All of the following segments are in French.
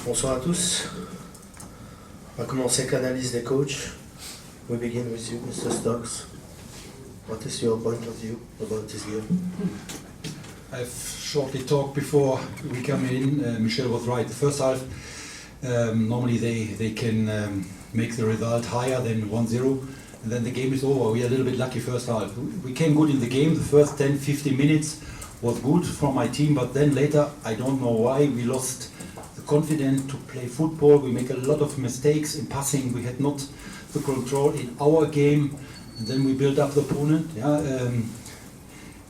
Bonsoir à tous. On va commencer avec l'analyse des coachs. We begin with you, Mr. Stokes. What is your point of view about this game? I've shortly talked before we come in. Michel was right. The first half, normally they can make the result higher than 1-0, and then the game is over. We are a little bit lucky first half. We came good in the game. The first 10-15 minutes was good from my team, but then later, I don't know why, we lost the confidence to play football. We make a lot of mistakes in passing. We had not the control in our game, and then we built up the opponent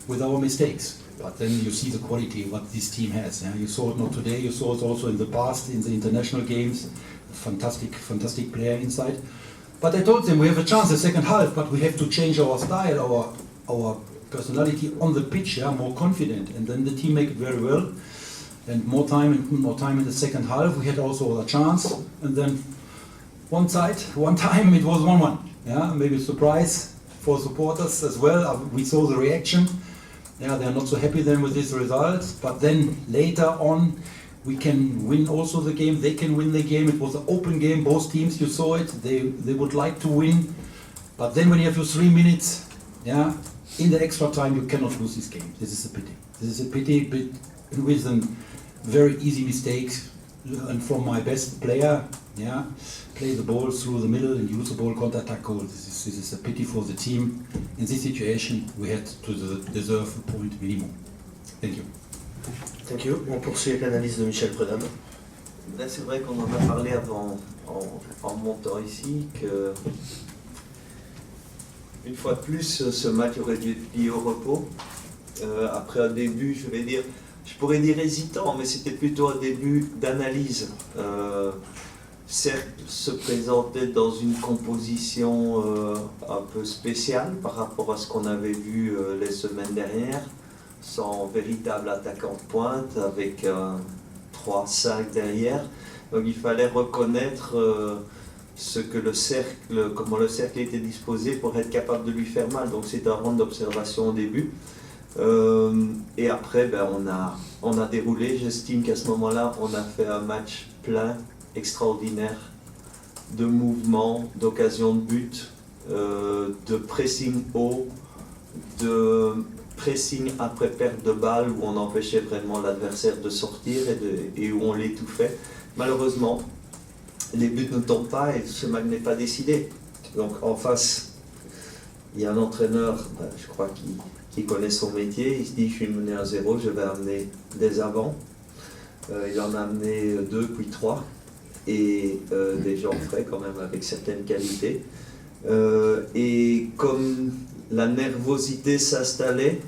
with our mistakes. But then you see the quality what this team has. Yeah? You saw it not today, you saw it also in the past, in the international games. A fantastic player inside. But I told them we have a chance in the second half, but we have to change our style, our personality on the pitch, yeah? More confident. And then the team make it very well. And more time in the second half. We had also a chance. And then one time it was 1-1. Yeah? Maybe a surprise for supporters as well. We saw the reaction. Yeah, they are not so happy then with this result, but then later on we can win also the game, they can win the game. It was an open game, both teams, you saw it, they would like to win, but then when you have your 3 minutes, yeah, in the extra time you cannot lose this game. This is a pity. This is a pity, but with a very easy mistakes, and from my best player, yeah, play the ball through the middle and use the ball counter-attack goal. This is a pity for the team. In this situation, we had to deserve a point minimum. Thank you. Thank you. On poursuit avec l'analyse de Michel Predam. Là, c'est vrai qu'on en a parlé avant, en montant ici, que une fois de plus, ce match aurait dû être plié au repos. Après un début, je pourrais dire hésitant, mais c'était plutôt un début d'analyse. Certes, se présentait dans une composition un peu spéciale par rapport à ce qu'on avait vu les semaines dernières, sans véritable attaquant de pointe, avec 3-5 derrière. Donc il fallait reconnaître comment le cercle était disposé pour être capable de lui faire mal. Donc c'est un round d'observation au début. Et après, on a déroulé. J'estime qu'à ce moment-là, on a fait un match plein, extraordinaire, de mouvements, d'occasions de but, de pressing haut, de pressing après perte de balle où on empêchait vraiment l'adversaire de sortir et où on l'étouffait. Malheureusement, les buts ne tombent pas et ce match n'est pas décidé. Donc en face, il y a un entraîneur, je crois, qui connaît son métier. Il se dit, je suis mené à 0, je vais amener des avants. Il en a amené 2 puis 3. Et des gens frais quand même avec certaines qualités. Et comme la nervosité s'installait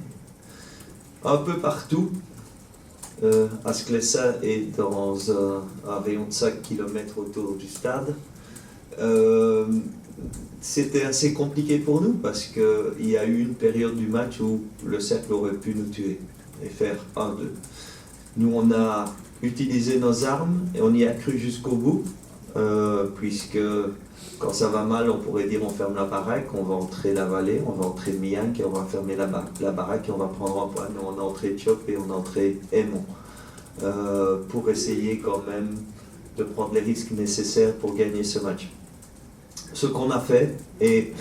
un peu partout, Asclessa est dans un rayon de 5 km autour du stade. C'était assez compliqué pour nous parce qu'il y a eu une période du match où le cercle aurait pu nous tuer et faire 1-2. Nous, on a utilisé nos armes et on y a cru jusqu'au bout, puisque quand ça va mal, on pourrait dire on ferme la baraque, on va entrer la vallée, on va entrer Miank et on va fermer la baraque et on va prendre un point. Nous, on a entré Tchop et on a entré Aimon, pour essayer quand même de prendre les risques nécessaires pour gagner ce match. Ce qu'on a fait, et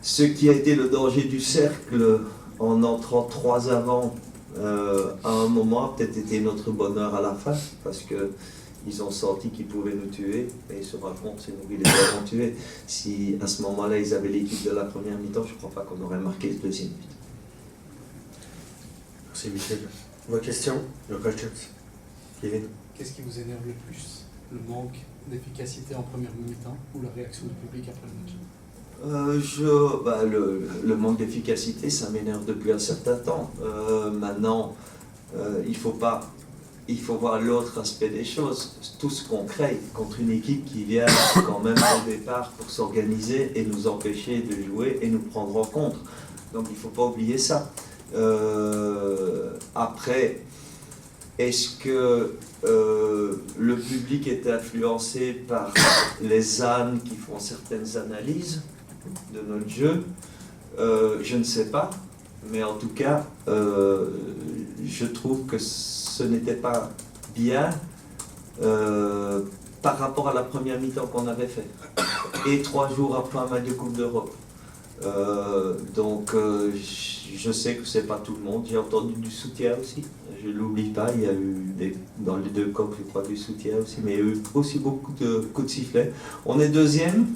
ce qui a été le danger du cercle en entrant 3 avant, à un moment, peut-être été notre bonheur à la fin, parce qu'ils ont senti qu'ils pouvaient nous tuer, et ils se rendent compte, c'est nous qui les avons tués. Si à ce moment-là, ils avaient l'équipe de la première mi-temps, je ne crois pas qu'on aurait marqué le deuxième but. Merci Michel. Vos questions? Your questions? Kevin? Qu'est-ce qui vous énerve le plus? Le manque d'efficacité en première mi-temps ou la réaction du public après le match? Le manque d'efficacité, ça m'énerve depuis un certain temps. Maintenant, il faut voir l'autre aspect des choses. Tout ce qu'on crée contre une équipe qui vient quand même au départ pour s'organiser et nous empêcher de jouer et nous prendre en compte. Donc il ne faut pas oublier ça. Après, est-ce que le public est influencé par les ânes qui font certaines analyses de notre jeu? Je ne sais pas, mais en tout cas, je trouve que ce n'était pas bien par rapport à la première mi-temps qu'on avait fait. Et 3 jours après un match de Coupe d'Europe. Donc je sais que c'est pas tout le monde. J'ai entendu du soutien aussi. Je l'oublie pas. Il y a eu dans les 2 camps, je crois, du soutien aussi. Mais il y a eu aussi beaucoup de coups de sifflet. On est deuxième.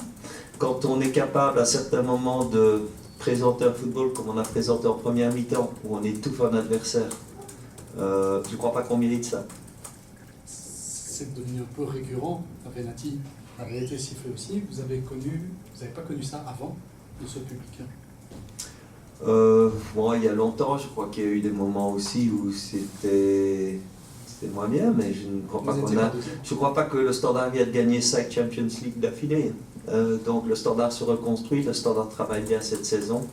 Quand on est capable à certains moments de présenter un football comme on a présenté en première mi-temps, où on étouffe un adversaire, je ne crois pas qu'on mérite ça. C'est devenu un peu récurrent. Renati avait été sifflé aussi. Vous n'avez pas connu ça avant de ce public? Bon, il y a longtemps, je crois qu'il y a eu des moments aussi où c'était moins bien, mais je ne crois pas je crois pas que le Standard vient de gagner 5 Champions League d'affilée. Donc le Standard se reconstruit, le Standard travaille bien cette saison.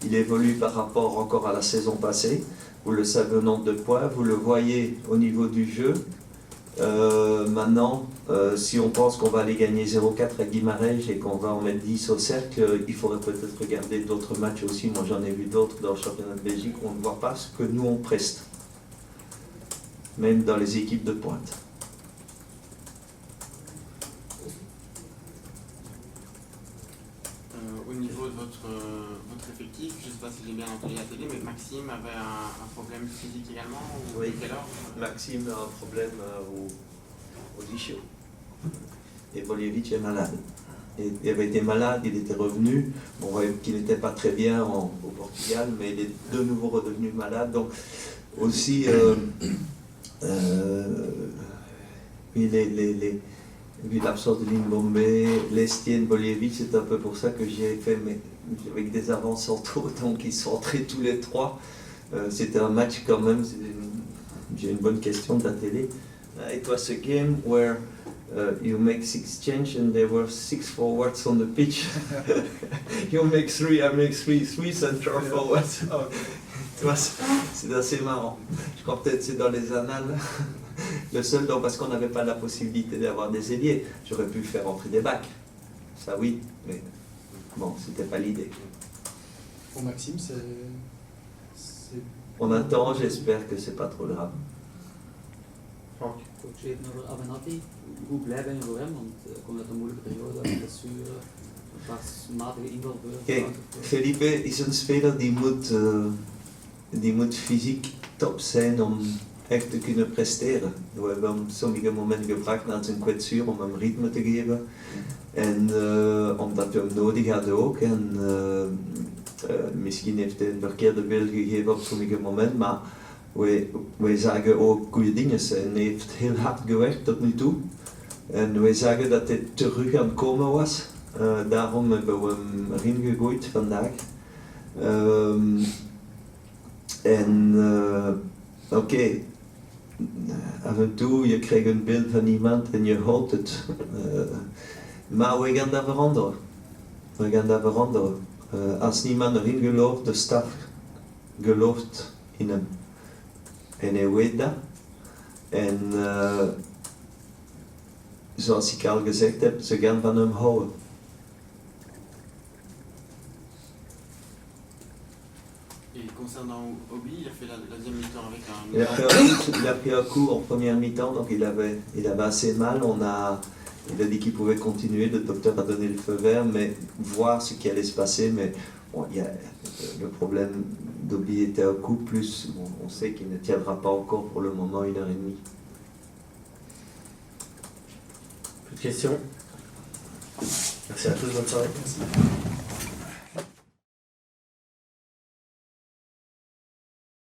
Il évolue par rapport encore à la saison passée. Vous le savez au nombre de points, vous le voyez au niveau du jeu. Maintenant, si on pense qu'on va aller gagner 0-4 à Guimarães et qu'on va en mettre 10 au cercle, il faudrait peut-être regarder d'autres matchs aussi. Moi j'en ai vu d'autres dans le championnat de Belgique où on ne voit pas ce que nous on preste, même dans les équipes de pointe. Au niveau de votre effectif, je ne sais pas si j'ai bien entendu la télé, mais Maxime avait un problème physique également ou Oui. de quelle heure? Maxime a un problème au ischio. Et Boljevic est malade. Il avait été malade, il était revenu. On voyait qu'il n'était pas très bien au Portugal, mais il est de nouveau redevenu malade. Donc aussi, vu l'absence de Limbombe, Lestienne, Boljevic, c'est un peu pour ça que j'ai fait avec des avances en tour, donc ils sont entrés tous les 3. C'était un match quand même, j'ai une bonne question de la télé. It was a game where you make 6 changes and there were 6 forwards on the pitch. You make 3, I make 3 central forwards. C'est assez marrant. Je crois peut-être que c'est dans les annales. Le seul, donc, parce qu'on n'avait pas la possibilité d'avoir des ailiers, j'aurais pu faire entrer des backs. Ça oui, mais bon, c'était pas l'idée. Pour Maxime, c'est... On attend, j'espère que c'est pas trop grave. Frank. Coach, even over Avenatti. Hoe blij ben je voor hem? Want hij komt uit een moeilijke periode, uit blessure, een paar matige invalbeurten. Kijk, Felipe is een speler die moet fysiek top zijn om echt te kunnen presteren. We hebben hem op sommige momenten gevraagd na zijn kwetsuur om hem ritme te geven. En omdat we hem nodig hadden ook. En misschien heeft hij een verkeerde beeld gegeven op sommige momenten, maar wij zagen ook goede dingen. En hij heeft heel hard gewerkt tot nu toe. En wij zagen dat hij terug aan het komen was. Daarom hebben we hem erin gegooid vandaag. Oké, af en toe je krijgt een beeld van iemand en je houdt het. Maar we gaan dat veranderen. Als niemand erin gelooft, de staf gelooft in hem. En hij weet dat. En zoals ik al gezegd heb, ze gaan van hem houden. Et concernant Obi, il a fait la deuxième mi-temps avec un... Il a pris un coup en première mi-temps, donc il avait assez mal. Il a dit qu'il pouvait continuer, le docteur a donné le feu vert, mais voir ce qui allait se passer. Mais bon, le problème d'Obi était un coup, plus on sait qu'il ne tiendra pas encore pour le moment 1h30. Plus de questions? Merci à tous, bonne soirée. Merci.